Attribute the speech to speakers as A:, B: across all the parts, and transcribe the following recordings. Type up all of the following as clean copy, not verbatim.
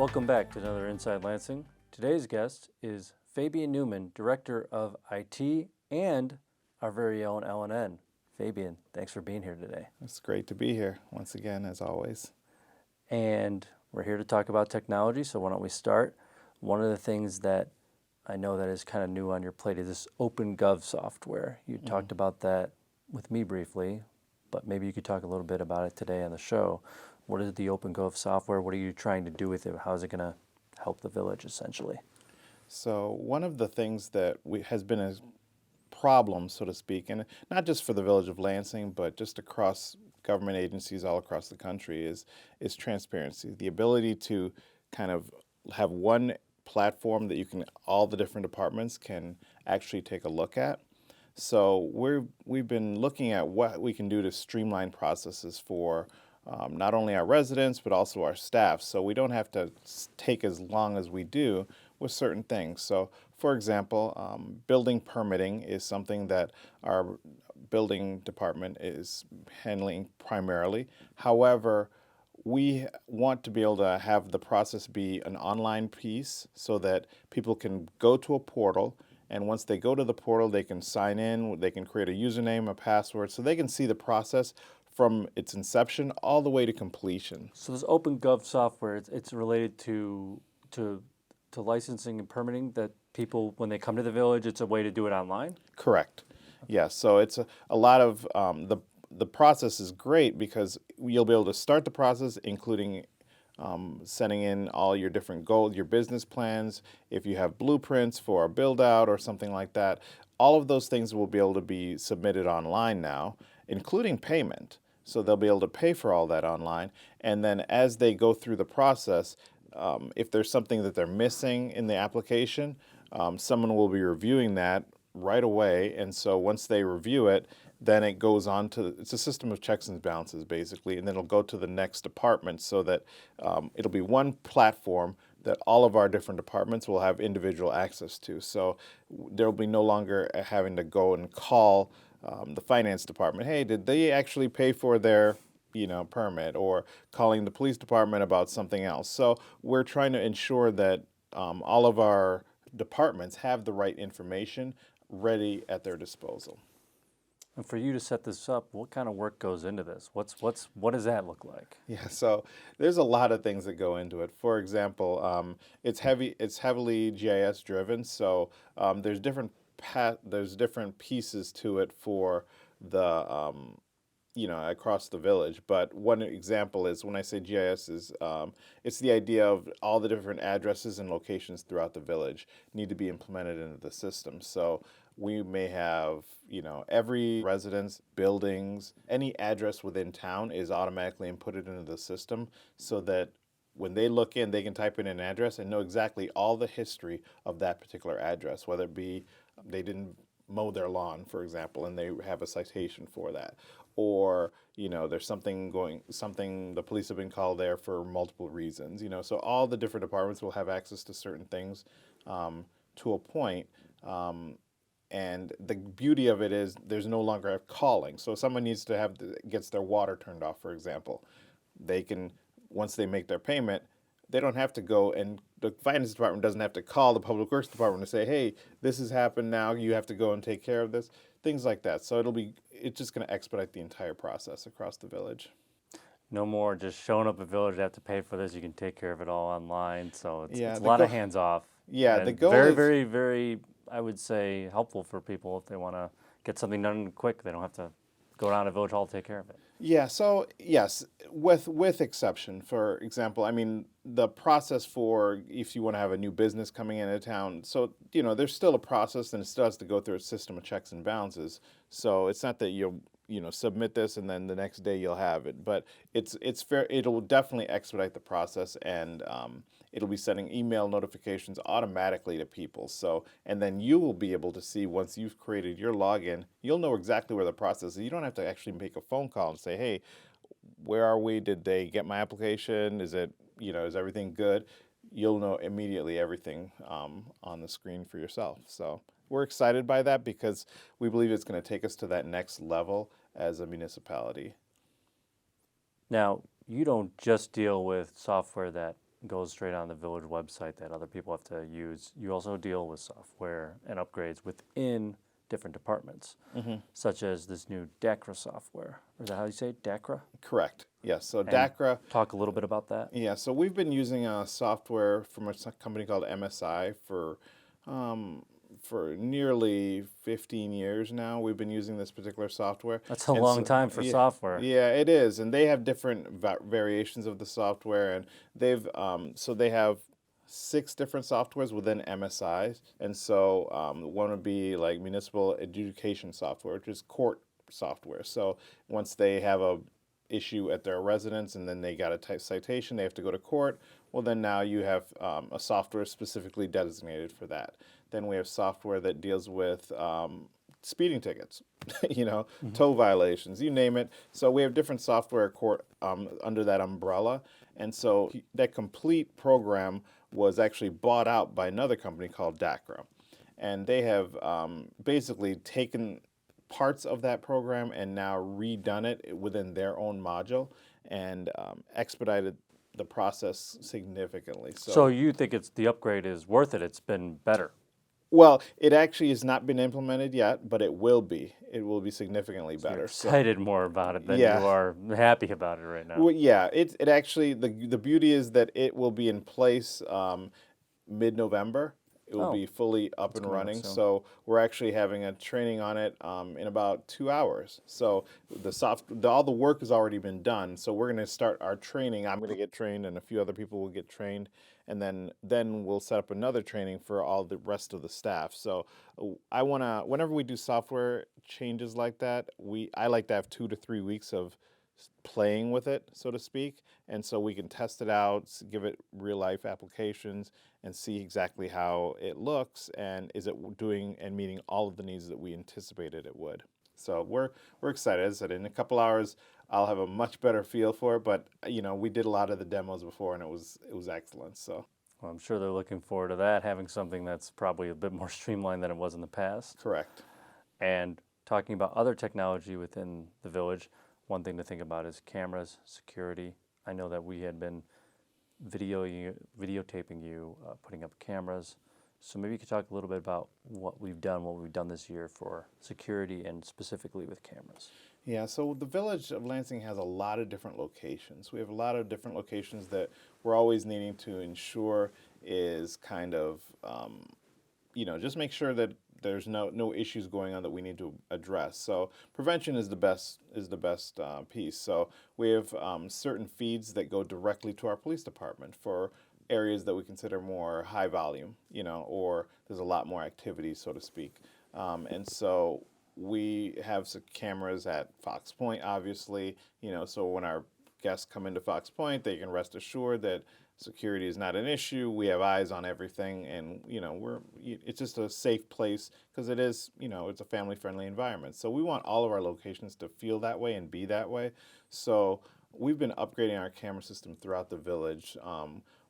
A: Welcome back to another Inside Lansing. Today's guest is Fabian Newman, Director of IT and our very own LNN. Fabian, thanks for being here today.
B: It's great to be here once again, as always.
A: And we're here to talk about technology, so why don't we start? One of the things that I know that is kind of new on your plate is this OpenGov software. You talked about that with me briefly, but maybe you could talk a little bit about it today on the show. What is the OpenGov software? What are you trying to do with it? How is it going to help the village, essentially?
B: So one of the things that has been a problem, so to speak, and not just for the Village of Lansing, but just across government agencies all across the country, is transparency. The ability to kind of have one platform that all the different departments can actually take a look at. So we've been looking at what we can do to streamline processes for not only our residents, but also our staff, so we don't have to take as long as we do with certain things. So, for example, building permitting is something that our building department is handling primarily. However, we want to be able to have the process be an online piece so that people can go to a portal, and once they go to the portal, they can sign in, they can create a username, a password, so they can see the process from its inception all the way to completion.
A: So this OpenGov software, it's related to licensing and permitting, that people, when they come to the village, it's a way to do it online?
B: Correct. Yes. So it's a lot of the process is great because you'll be able to start the process, including sending in all your different goals, your business plans, if you have blueprints for a build out or something like that. All of those things will be able to be submitted online now, including payment. So they'll be able to pay for all that online. And then as they go through the process, if there's something that they're missing in the application, someone will be reviewing that right away. And so once they review it, then it goes on to, it's a system of checks and balances basically, and then it'll go to the next department so that it'll be one platform that all of our different departments will have individual access to. So there'll be no longer having to go and call the finance department, hey, did they actually pay for their permit, or calling the police department about something else. So we're trying to ensure that all of our departments have the right information ready at their disposal.
A: And for you to set this up, what kind of work goes into this? What does that look like?
B: Yeah, so there's a lot of things that go into it. For example, it's heavily GIS driven, so there's different pieces to it for the across the village. But one example is, when I say GIS, is it's the idea of all the different addresses and locations throughout the village need to be implemented into the system. So we may have, every residence, buildings, any address within town is automatically inputted into the system so that when they look in, they can type in an address and know exactly all the history of that particular address, whether it be they didn't mow their lawn, for example, and they have a citation for that. Or, there's something the police have been called there for multiple reasons, so all the different departments will have access to certain things to a point. And the beauty of it is there's no longer calling. So if someone gets their water turned off, for example, they can, once they make their payment, they don't have to go, and the finance department doesn't have to call the public works department to say, hey, this has happened now, you have to go and take care of this, things like that. So it's just going to expedite the entire process across the village.
A: No more just showing up at village, have to pay for this. You can take care of it all online. So it's a
B: the
A: lot of hands off.
B: Yeah,
A: and
B: the goal
A: very,
B: is
A: very, very, I would say, helpful for people if they want to get something done quick. They don't have to go down to Village Hall to take care of it.
B: Yeah, so yes, with exception. For example, I mean, the process for if you want to have a new business coming into town, so there's still a process, and it still has to go through a system of checks and balances. So it's not that you'll submit this and then the next day you'll have it, but it's fair. It'll definitely expedite the process, and it'll be sending email notifications automatically to people. So, and then you will be able to see, once you've created your login, you'll know exactly where the process is. You don't have to actually make a phone call and say, hey, where are we? Did they get my application? Is everything good? You'll know immediately everything on the screen for yourself. So we're excited by that because we believe it's going to take us to that next level as a municipality.
A: Now, you don't just deal with software that goes straight on the village website that other people have to use. You also deal with software and upgrades within different departments, such as this new DACRA software. Is that how you say it? DACRA?
B: Correct. Yes. So
A: And
B: DACRA.
A: talk a little bit about that.
B: Yeah. So we've been using software from a company called MSI um, for nearly 15 years now. We've been using this particular software.
A: That's a
B: And
A: long
B: so,
A: time for
B: yeah,
A: software.
B: yeah, it is. And they have different variations of the software, and they have 6 different softwares within MSI. And so one would be like municipal adjudication software, which is court software. So once they have a issue at their residence and then they got a citation, they have to go to court. Well, then now you have a software specifically designated for that. Then we have software that deals with speeding tickets, tow violations, you name it. So we have different software court under that umbrella. And so that complete program was actually bought out by another company called DACRA. And they have basically taken parts of that program and now redone it within their own module and expedited the process significantly.
A: So you think the upgrade is worth it? It's been better.
B: Well, it actually has not been implemented yet, but it will be. It will be significantly
A: You're
B: better.
A: excited more about it than
B: Yeah.
A: you are happy about it right now.
B: Well, yeah, it actually the beauty is that it will be in place mid-November. It will
A: Oh,
B: be fully up and
A: coming up
B: running.
A: soon.
B: So we're actually having a training on it in about 2 hours. So all the work has already been done. So we're going to start our training. I'm going to get trained, and a few other people will get trained, and then we'll set up another training for all the rest of the staff. So I want to, whenever we do software changes like that, I like to have 2 to 3 weeks of playing with it, so to speak, and so we can test it out, give it real life applications, and see exactly how it looks and is it doing and meeting all of the needs that we anticipated it would. So we're excited. As I said, in a couple hours, I'll have a much better feel for it. But we did a lot of the demos before, and it was excellent. So
A: Well, I'm sure they're looking forward to that, having something that's probably a bit more streamlined than it was in the past.
B: correct.
A: And talking about other technology within the village, one thing to think about is cameras, security. I know that we had been videotaping you, putting up cameras. So maybe you could talk a little bit about what we've done this year for security and specifically with cameras.
B: Yeah, so the Village of Lansing has a lot of different locations. We have a lot of different locations that we're always needing to ensure is kind of, just make sure that there's no issues going on that we need to address. So prevention is the best piece. So we have certain feeds that go directly to our police department for areas that we consider more high volume, or there's a lot more activity, so to speak. And so we have some cameras at Fox Point, obviously, so when our guests come into Fox Point, they can rest assured that security is not an issue. We have eyes on everything, and it's just a safe place because it is, it's a family-friendly environment. So we want all of our locations to feel that way and be that way. So we've been upgrading our camera system throughout the village,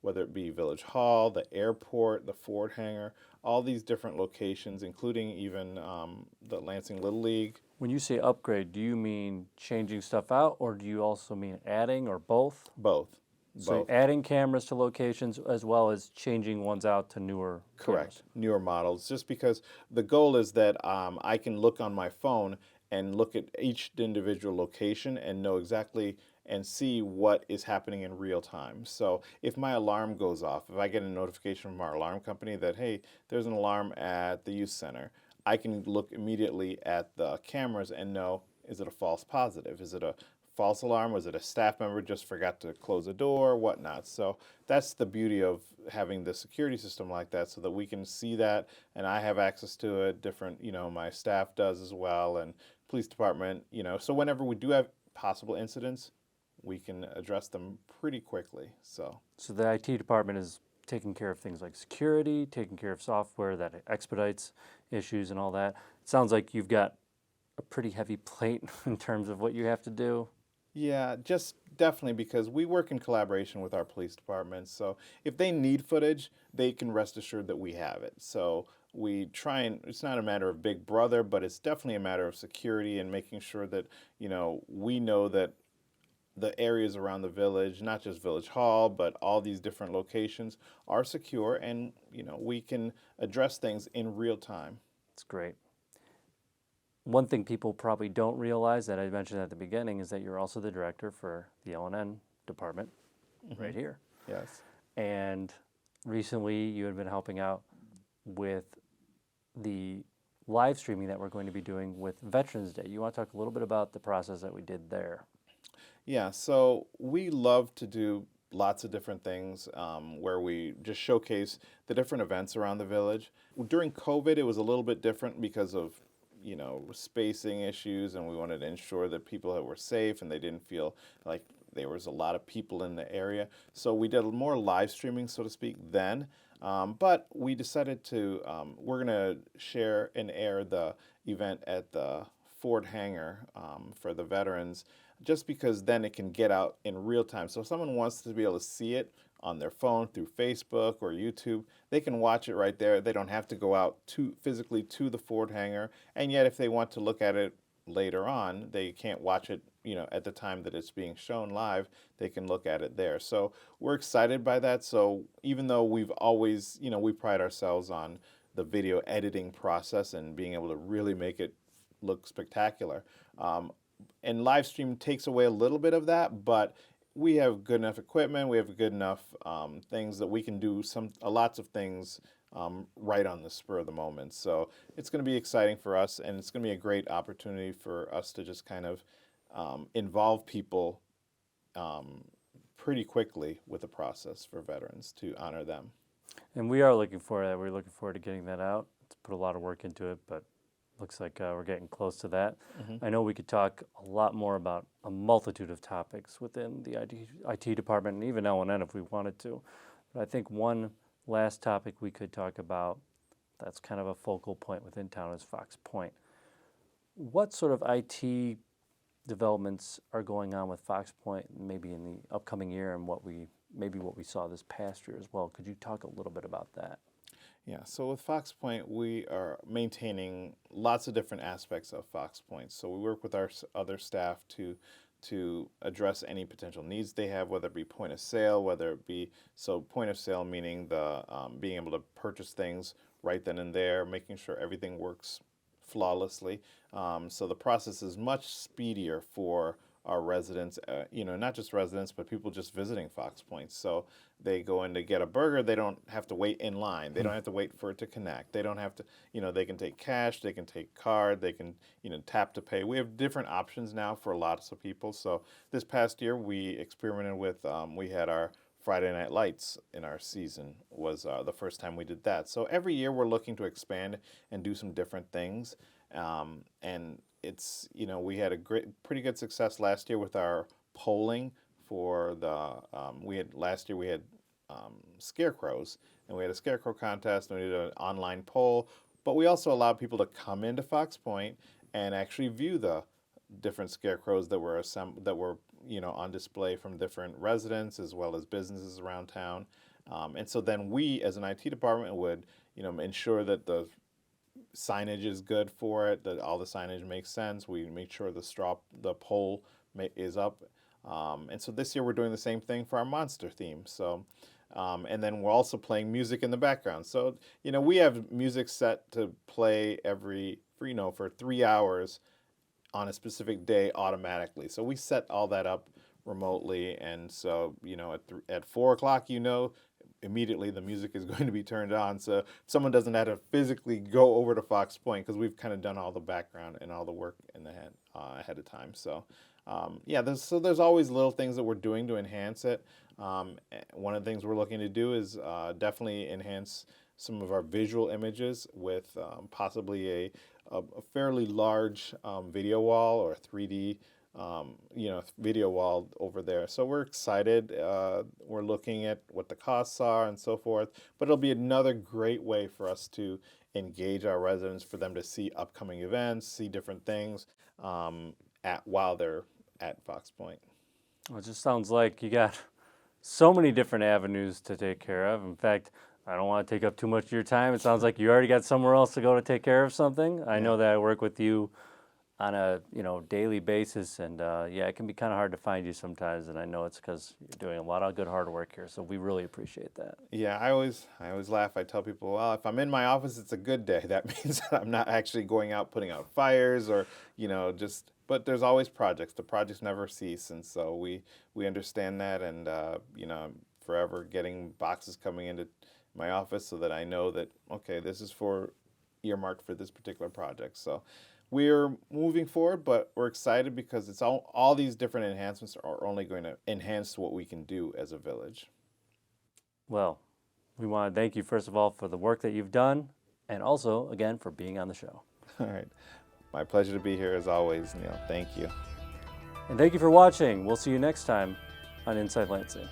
B: whether it be Village Hall, the airport, the Ford hangar, all these different locations, including even the Lansing Little League.
A: When you say upgrade, do you mean changing stuff out or do you also mean adding or both?
B: Both.
A: So adding cameras to locations as well as changing ones out to newer
B: Correct.
A: cameras.
B: Newer models. Just because the goal is that I can look on my phone and look at each individual location and know exactly and see what is happening in real time. So if my alarm goes off, if I get a notification from our alarm company that, hey, there's an alarm at the youth center, I can look immediately at the cameras and know, is it a false positive? Is it a false alarm? Was it a staff member just forgot to close a door, whatnot? So that's the beauty of having the security system like that, so that we can see that, and I have access to it. Different, my staff does as well, and police department, So whenever we do have possible incidents, we can address them pretty quickly. So
A: the IT department is taking care of things like security, taking care of software that expedites issues and all that. It sounds like you've got a pretty heavy plate in terms of what you have to do.
B: yeah, just definitely because we work in collaboration with our police departments. So if they need footage, they can rest assured that we have it. So we try and, it's not a matter of big brother, but it's definitely a matter of security and making sure that, we know that the areas around the village, not just Village Hall, but all these different locations are secure, and we can address things in real time.
A: It's great. One thing people probably don't realize that I mentioned at the beginning is that you're also the director for the L&N department right here.
B: Yes.
A: And recently you had been helping out with the live streaming that we're going to be doing with Veterans Day. You want to talk a little bit about the process that we did there?
B: Yeah, so we love to do lots of different things where we just showcase the different events around the village. During COVID, it was a little bit different because of spacing issues, and we wanted to ensure that people were safe and they didn't feel like there was a lot of people in the area. So we did more live streaming, so to speak, then. But we decided to, we're going to share and air the event at the Ford Hangar for the veterans, just because then it can get out in real time. So if someone wants to be able to see it on their phone through Facebook or YouTube, they can watch it right there. They don't have to go out physically to the Ford Hangar. And yet if they want to look at it later on, they can't watch it at the time that it's being shown live. They can look at it there. So we're excited by that. So even though we've always, we pride ourselves on the video editing process and being able to really make it look spectacular. And live stream takes away a little bit of that, but we have good enough equipment. We have good enough things that we can do lots of things right on the spur of the moment. So it's going to be exciting for us, and it's going to be a great opportunity for us to just kind of involve people pretty quickly with the process for veterans to honor them.
A: And we are looking forward to that. We're looking forward to getting that out. It's put a lot of work into it, but looks like we're getting close to that. I know we could talk a lot more about a multitude of topics within the IT department and even L&N if we wanted to. But I think one last topic we could talk about that's kind of a focal point within town is Fox Point. What sort of IT developments are going on with Fox Point maybe in the upcoming year, and what we saw this past year as well? Could you talk a little bit about that?
B: Yeah, so with Fox Point, we are maintaining lots of different aspects of Fox Point. So we work with our other staff to address any potential needs they have, whether it be point of sale, whether it be, so point of sale meaning the being able to purchase things right then and there, making sure everything works flawlessly. So the process is much speedier for our residents, not just residents, but people just visiting Fox Point. So they go in to get a burger, they don't have to wait in line. They don't have to wait for it to connect. They don't have to, they can take cash, they can take card, they can, tap to pay. We have different options now for lots of people. So this past year we experimented with, we had our Friday Night Lights in our season was the first time we did that. So every year we're looking to expand and do some different things. And it's, we had a pretty good success last year with our polling for the, last year we had scarecrows, and we had a scarecrow contest, and we did an online poll, but we also allowed people to come into Fox Point and actually view the different scarecrows that were on display from different residents as well as businesses around town. And so then we, as an IT department, would, ensure that the signage is good for it, that all the signage makes sense. We make sure the pole is up. And so this year we're doing the same thing for our monster theme. So, and then we're also playing music in the background. So, we have music set to play for 3 hours on a specific day automatically. So we set all that up remotely. And so, at 4 o'clock, immediately the music is going to be turned on, so someone doesn't have to physically go over to Fox Point, because we've kind of done all the background and all the work ahead of time. So there's always little things that we're doing to enhance it. One of the things we're looking to do is definitely enhance some of our visual images with possibly a fairly large video wall or 3D video wall over there. So we're excited. We're looking at what the costs are and so forth, but it'll be another great way for us to engage our residents, for them to see upcoming events, see different things while they're at Fox Point.
A: Well, it just sounds like you got so many different avenues to take care of. In fact, I don't want to take up too much of your time. It sounds like you already got somewhere else to go to take care of something. I know that I work with you on a daily basis, and yeah, it can be kind of hard to find you sometimes, and I know it's because you're doing a lot of good hard work here, so we really appreciate that.
B: Yeah, I always laugh. I tell people, well, if I'm in my office, it's a good day. That means that I'm not actually going out putting out fires or, just. But there's always projects. The projects never cease, and so we understand that, and I'm forever getting boxes coming into my office so that I know that okay, this is for earmarked for this particular project. So we're moving forward, but we're excited because it's all these different enhancements are only going to enhance what we can do as a village.
A: Well, we want to thank you, first of all, for the work that you've done, and also, again, for being on the show.
B: All right. My pleasure to be here as always, Neil. Thank you.
A: And thank you for watching. We'll see you next time on Inside Lansing.